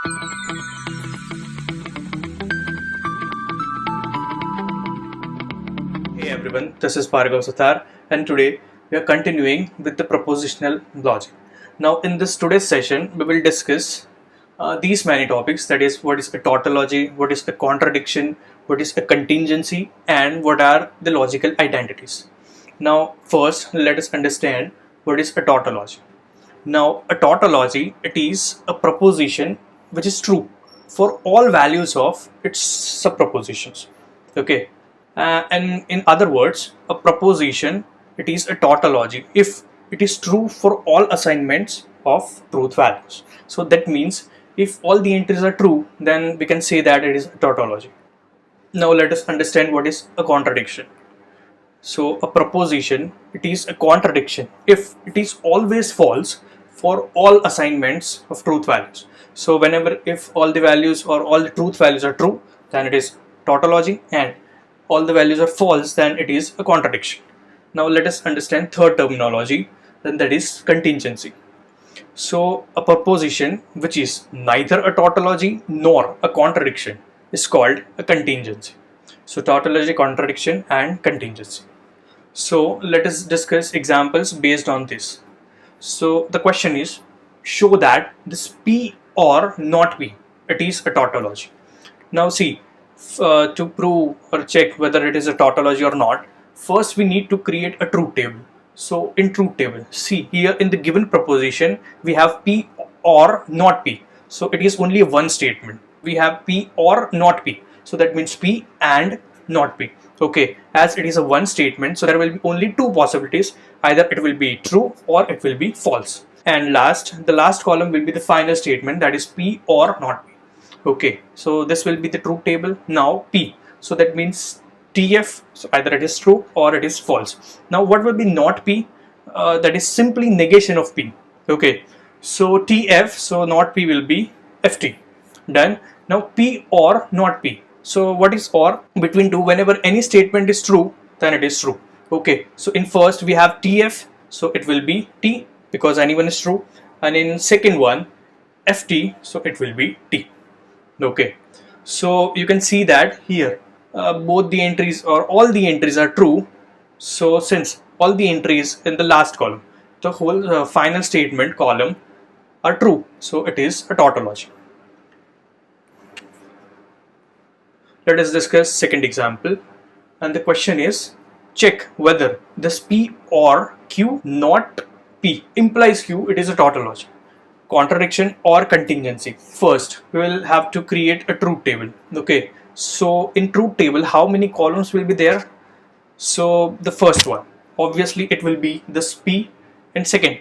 Hey everyone, this is Bhargav Suthar, and today we are continuing with the propositional logic. Now in this today's session we will discuss these many topics, that is, what is a tautology, what is a contradiction, what is a contingency, and what are the logical identities. Now first let us understand what is a tautology. Now a tautology, it is a proposition which is true for all values of its subpropositions. Okay, and in other words, a proposition, it is a tautology if it is true for all assignments of truth values. So that means if all the entries are true, then we can say that it is a tautology. Now let us understand what is a contradiction. So a proposition, it is a contradiction if it is always false for all assignments of truth values. So whenever, if all the values or all the truth values are true, then it is tautology, and all the values are false, then it is a contradiction. Now let us understand third terminology, then that is contingency. So a proposition which is neither a tautology nor a contradiction is called a contingency. So tautology, contradiction, and contingency. So let us discuss examples based on this. So the question is, show that this P or not P, it is a tautology. Now see, to prove or check whether it is a tautology or not, first we need to create a truth table. So in truth table, see here in the given proposition we have P or not P. So it is only one statement. We have P or not P. So that means P and not P. Okay, as it is a one statement, so there will be only two possibilities. Either it will be true or it will be false. And the last column will be the final statement, that is P or not P. Okay, so this will be the truth table. Now P, so that means TF, so either it is true or it is false. Now what will be not P? That is simply negation of P. Okay, so TF, so not P will be FT. Done. Now P or not P. So what is or? Between two, whenever any statement is true, then it is true. Okay, so in first we have TF, so it will be T because anyone is true, and in second one FT, so it will be T. Okay, so you can see that here both the entries or all the entries are true. So since all the entries in the last column, the whole final statement column are true, so it is a tautology. Let us discuss second example, and the question is, check whether this P or Q not P implies Q, it is a tautology. Contradiction or contingency. First we will have to create a truth table. Okay, so in truth table how many columns will be there? So the first one, obviously it will be this P, and second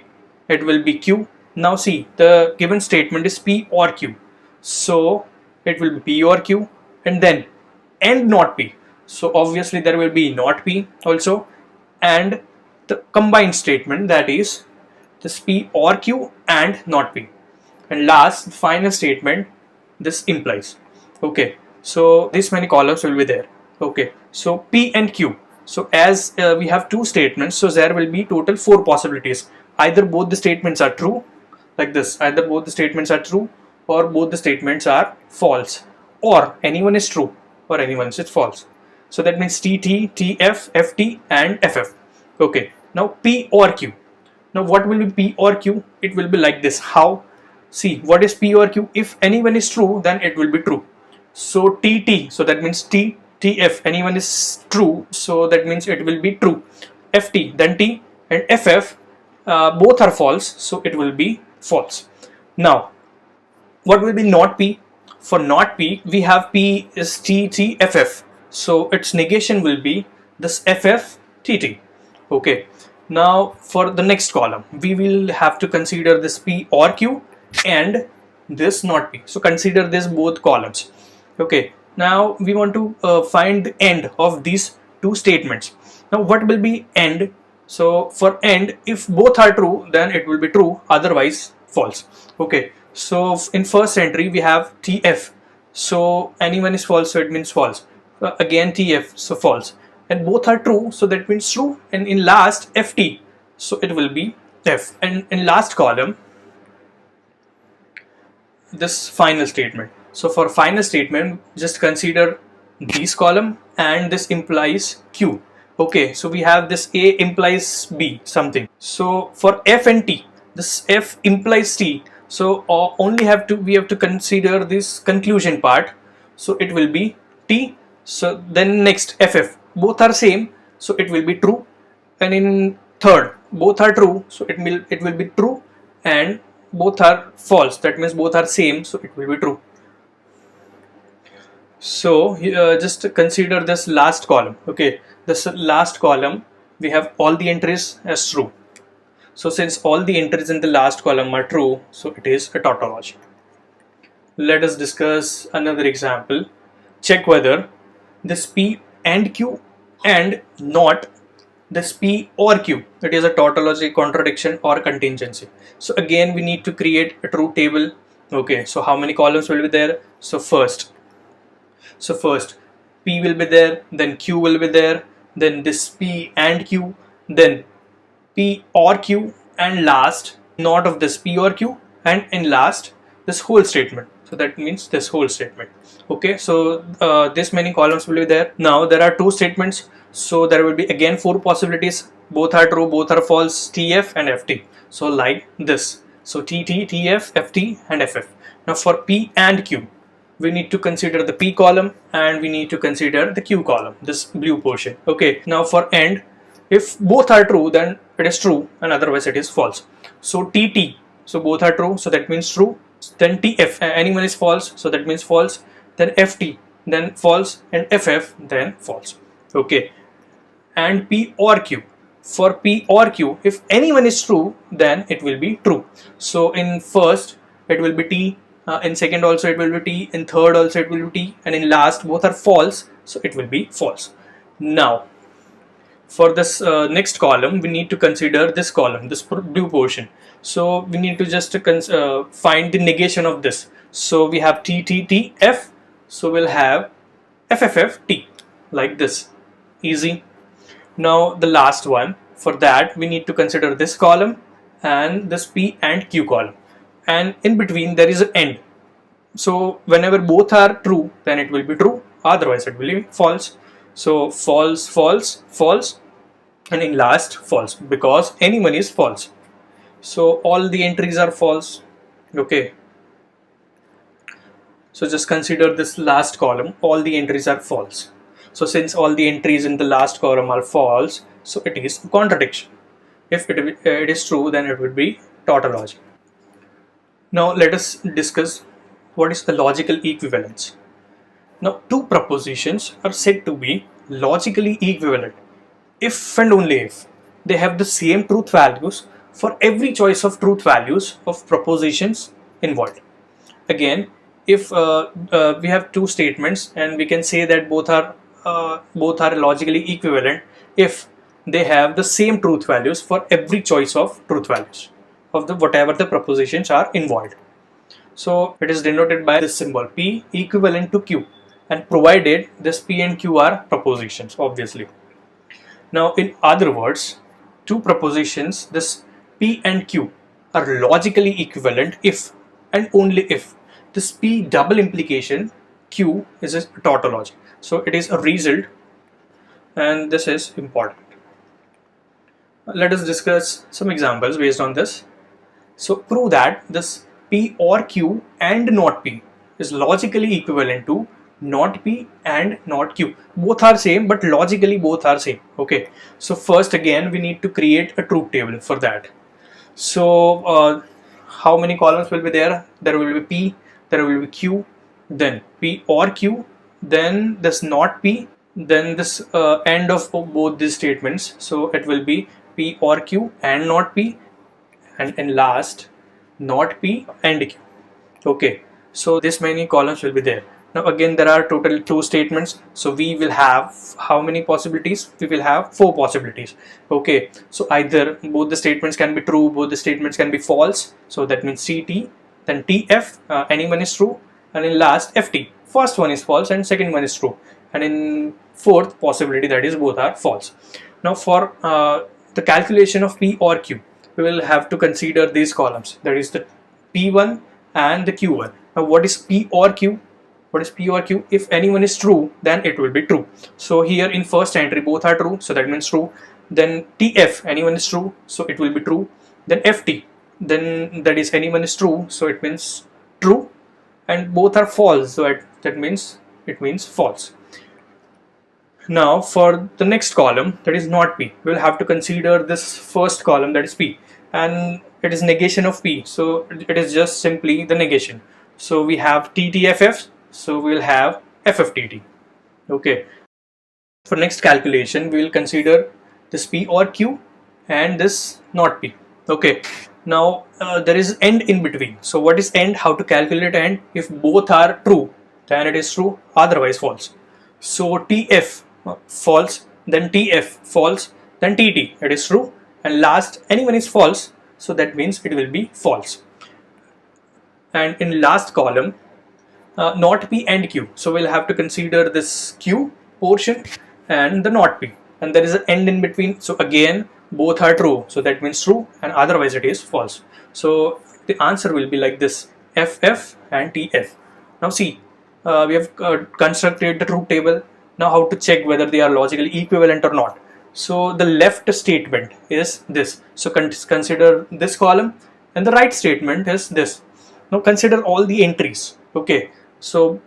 it will be Q. Now see, the given statement is P or Q, so it will be P or Q, and then and not P, so obviously there will be not P also, and the combined statement, that is this P or Q and not P, and last final statement, this implies. Okay, so this many columns will be there. Okay, so P and Q, so as we have two statements, so there will be total four possibilities. Either both the statements are true, like this, either both the statements are true or both the statements are false, or anyone is true or anyone is false. So that means TT, TF, FT and FF. Okay, now P or Q. Now what will be P or Q? It will be like this. How? See, what is P or Q? If anyone is true, then it will be true. So TT, so that means T, TF, anyone is true, so that means it will be true. FT, then T, and FF, both are false, so it will be false. Now, what will be not P? For not P, we have P is T, T, FF. So its negation will be this FF, TT. Okay. Now for the next column, we will have to consider this P or Q and this not P. So consider this both columns. Okay. Now we want to find the end of these two statements. Now what will be end? So for end, if both are true, then it will be true, otherwise false. Okay, so in first entry we have TF, so anyone is false, so it means false. Again TF, so false, and both are true, so that means true. And in last FT, so it will be F. And in last column this final statement. So for final statement, just consider this column and this implies Q. Okay, so we have this A implies B something. So for F and T, this F implies T. So only we have to consider this conclusion part. So it will be T. So then next FF, both are same. So it will be true. And in third, both are true. So it will be true. And both are false. That means both are same. So it will be true. So just consider this last column. Okay, this last column we have all the entries as true. So since all the entries in the last column are true, so it is a tautology. Let us discuss another example. Check whether this P and Q and not this P or Q, it is a tautology, contradiction or contingency. So again we need to create a truth table. Okay, so how many columns will be there? So first P will be there, then Q will be there, then this P and Q, then P or Q, and last not of this P or Q, and in last this whole statement. So that means this whole statement. Okay, so this many columns will be there. Now there are two statements, so there will be again four possibilities. Both are true, both are false, TF and FT. So like this. So TT, TF, FT and FF. Now for P and Q, we need to consider the P column and we need to consider the Q column, this blue portion. Okay, now for end, if both are true, then it is true, and otherwise it is false. So TT, so both are true, so that means true. Then TF, anyone is false, so that means false. Then FT, then false, and FF, then false. Okay, and P or Q. For P or Q, if anyone is true, then it will be true. So in first, it will be T. In second also it will be T, in third also it will be T, and in last both are false, so it will be false. Now for this next column we need to consider this column, this blue portion. So we need to just find the negation of this. So we have T, T, T, F, so we'll have F, F, F, T, like this. Easy. Now the last one, for that we need to consider this column and this P and Q column, and in between there is an end. So whenever both are true, then it will be true, otherwise it will be false. So false, false, false, and in last false, because anyone is false. So all the entries are false. Okay, so just consider this last column, all the entries are false. So since all the entries in the last column are false, so it is a contradiction. If it is true, then it would be tautology. Now let us discuss what is the logical equivalence. Now two propositions are said to be logically equivalent if and only if they have the same truth values for every choice of truth values of propositions involved. Again, if we have two statements and we can say that both are logically equivalent if they have the same truth values for every choice of truth values of the whatever the propositions are involved. So it is denoted by this symbol P equivalent to Q, and provided this P and Q are propositions, obviously. Now in other words, two propositions, this P and Q are logically equivalent if and only if this P double implication Q is a tautology. So it is a result, and this is important. Let us discuss some examples based on this. So prove that this P or Q and not P is logically equivalent to not P and not Q. Both are same, but logically both are same. Okay, so first again we need to create a truth table for that. So how many columns will be there? There will be P, there will be Q, then P or Q, then this not P, then this end of both these statements. So it will be P or Q and not P, and in last not P and Q. Okay, so this many columns will be there. Now again there are total two statements, so we will have how many possibilities? We will have four possibilities. Okay, so either both the statements can be true, both the statements can be false, so that means CT, then TF, anyone is true, and in last FT, first one is false and second one is true, and in fourth possibility, that is both are false. Now for the calculation of P or Q, we will have to consider these columns, that is the P1 and the Q1. Now what is P or Q? What is P or Q? If anyone is true, then it will be true. So here in first entry both are true, so that means true. Then TF, anyone is true, so it will be true. Then FT, then that is anyone is true, so it means true. And both are false, so that means it means false. Now for the next column, that is not P, we will have to consider this first column, that is P, and it is negation of P, so it is just simply the negation. So we have TTFF, so we will have FFTT. Okay. For next calculation, we will consider this P or Q and this not P. Okay. Now there is end in between. So what is end? How to calculate end? If both are true, then it is true, otherwise false. So TF false, then TF false, then TT, it is true, and last anyone is false, so that means it will be false. And in last column, not P and Q, so we'll have to consider this Q portion and the not P, and there is an end in between, so again both are true, so that means true, and otherwise it is false. So the answer will be like this: FF and TF. Now see, we have constructed the truth table. Now how to check whether they are logically equivalent or not? So the left statement is this, so consider this column, and the right statement is this. Now consider all the entries. Okay, so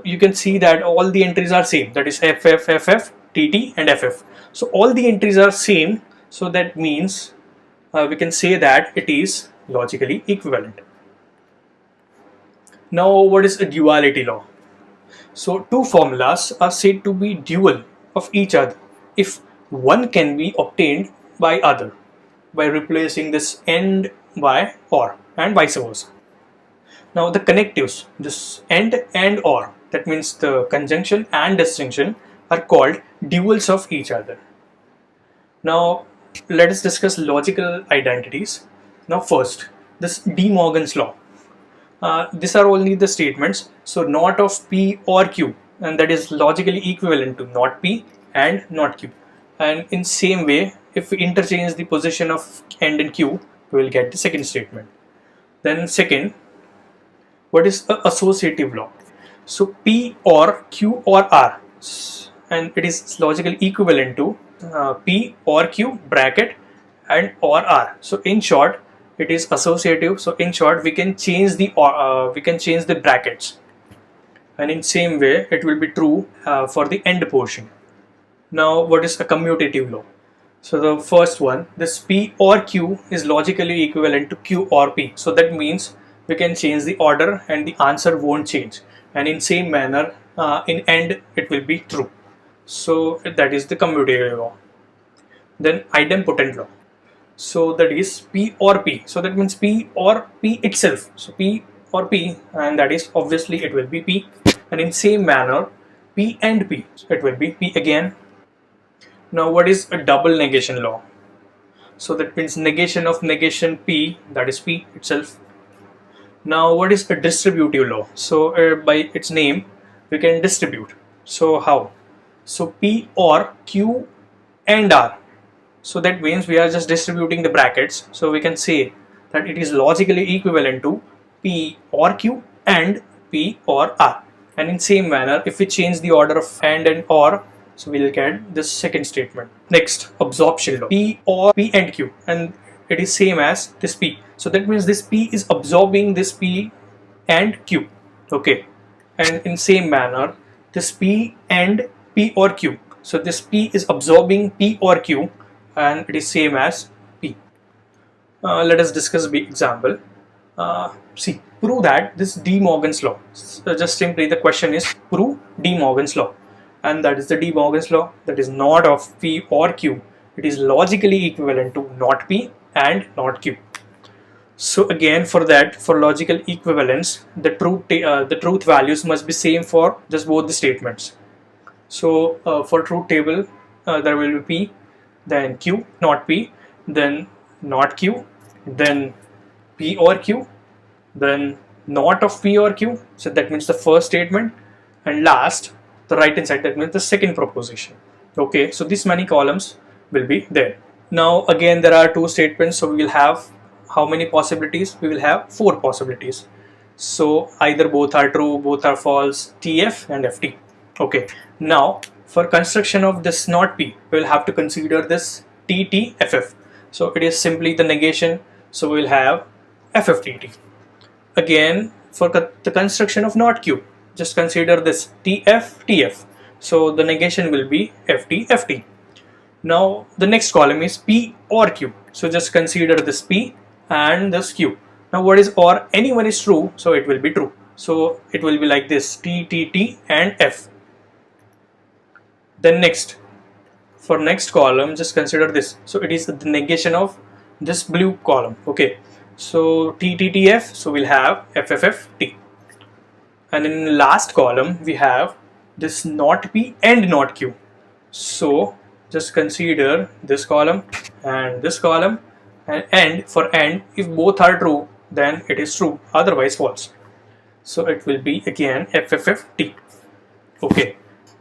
you can see that all the entries are same, that is FF, FF, TT and FF. So all the entries are same, so that means we can say that it is logically equivalent. Now what is a duality law? So two formulas are said to be dual of each other if one can be obtained by other by replacing this and by or, and vice versa. Now the connectives, this and or, that means the conjunction and distinction, are called duals of each other. Now let us discuss logical identities. Now first, this De Morgan's law. These are only the statements, so not of P or Q, and that is logically equivalent to not P and not Q. And in same way, if we interchange the position of and and Q, we will get the second statement. Then second, what is an associative law? So P or Q or R, and it is logically equivalent to P or Q bracket and or R. So in short, it is associative. So in short, we can change the brackets, and in same way it will be true for the end portion. Now what is a commutative law? So the first one, this P or Q is logically equivalent to Q or P, so that means we can change the order and the answer won't change, and in same manner in end it will be true. So that is the commutative law. Then idempotent law. So that is P or P, so that means P or P itself, so P or P, and that is obviously it will be P, and in same manner P and P, so it will be P again. Now what is a double negation law? So that means negation of negation P, that is P itself. Now what is a distributive law? So by its name we can distribute. So how? So P or Q and R, so that means we are just distributing the brackets, so we can say that it is logically equivalent to P or Q and P or R. And in same manner, if we change the order of and or, so we will get this second statement. Next, absorption law. P or P and Q, and it is same as this P, so that means this P is absorbing this P and Q. Okay, and in same manner this P and P or Q, so this P is absorbing P or Q, and it is same as P. Let us discuss the example. See, prove that this De Morgan's law. So just simply the question is prove De Morgan's law, and that is the De Morgan's law, that is not of P or Q. It is logically equivalent to not P and not Q. So again, for that, for logical equivalence, the truth values must be same for just both the statements. So for truth table, there will be P, then Q, not P, then not Q, then P or Q, then not of P or Q, so that means the first statement, and last, the right hand side, that means the second proposition. Okay, so these many columns will be there. Now again there are two statements, so we will have how many possibilities? We will have 4 possibilities. So either both are true, both are false, TF and FT. Okay, now for construction of this not P, we will have to consider this TTFF. So it is simply the negation, so we will have FFTT. Again, for the construction of not Q, just consider this TF. So the negation will be FT. Now the next column is P or Q. So just consider this P and this Q. Now what is or? Anyone is true, so it will be true. So it will be like this, T and F. Then next, for next column, just consider this. So it is the negation of this blue column. Okay. So TTTF, so we'll have FFFT. And in last column, we have this not P and not Q. So just consider this column and this column, and for and, if both are true, then it is true, otherwise false. So it will be again FFFT. Okay,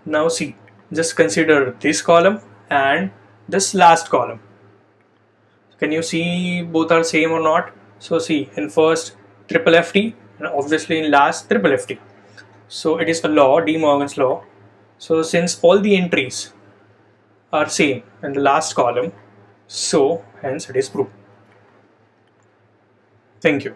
now see, just consider this column and this last column. Can you see both are same or not? So see, in first triple FT and obviously in last triple FT. So it is a law, De Morgan's law. So since all the entries are same in the last column, so hence it is proved. Thank you.